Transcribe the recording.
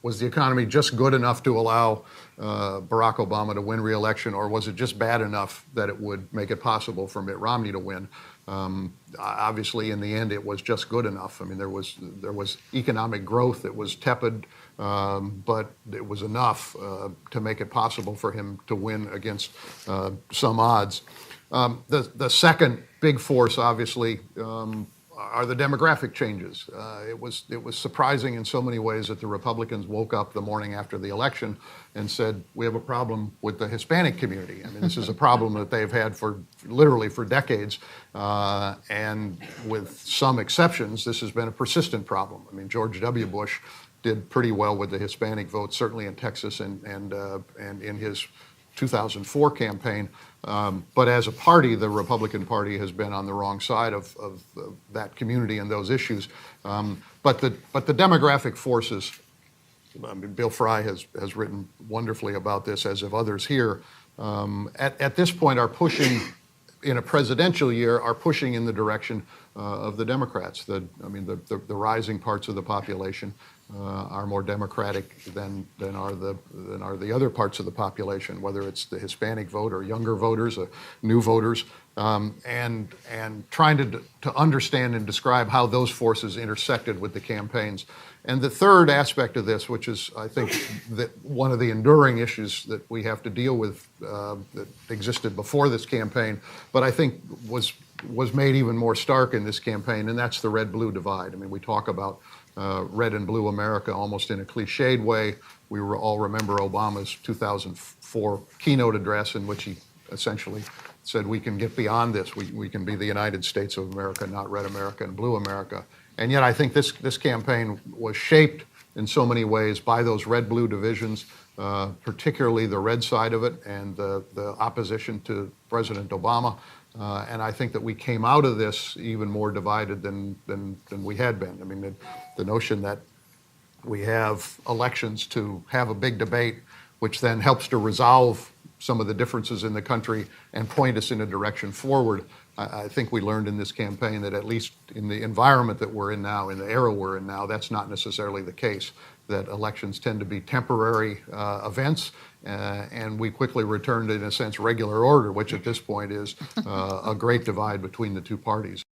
was the economy just good enough to allow Barack Obama to win re-election, or was it just bad enough that it would make it possible for Mitt Romney to win? Obviously, in the end, it was just good enough. I mean, there was economic growth that was tepid, but it was enough to make it possible for him to win against some odds. The second big force, obviously, are the demographic changes. It was surprising in so many ways that the Republicans woke up the morning after the election and said, we have a problem with the Hispanic community. I mean, this is a problem that they've had literally for decades. And with some exceptions, this has been a persistent problem. I mean, George W. Bush did pretty well with the Hispanic vote, certainly in Texas and in his 2004 campaign. But as a party, the Republican Party has been on the wrong side of that community and those issues. But the demographic forces, I mean, Bill Fry has written wonderfully about this, as have others here, at this point are pushing, in a presidential year, are pushing in the direction of the Democrats. The rising parts of the population are more Democratic than are the other parts of the population, whether it's the Hispanic vote or younger voters, new voters, and trying to understand and describe how those forces intersected with the campaigns. And the third aspect of this, which is, I think, one of the enduring issues that we have to deal with that existed before this campaign, but I think was made even more stark in this campaign, and that's the red-blue divide. I mean, we talk about red and blue America almost in a cliched way. We all remember Obama's 2004 keynote address, in which he essentially said, we can get beyond this. We can be the United States of America, not red America and blue America. And yet I think this campaign was shaped in so many ways by those red-blue divisions, particularly the red side of it and the opposition to President Obama. And I think that we came out of this even more divided than we had been. I mean, the notion that we have elections to have a big debate, which then helps to resolve some of the differences in the country and point us in a direction forward. I think we learned in this campaign that, at least in the environment that we're in now, in the era we're in now, that's not necessarily the case, that elections tend to be temporary events, and we quickly returned, in a sense, regular order, which at this point is a great divide between the two parties.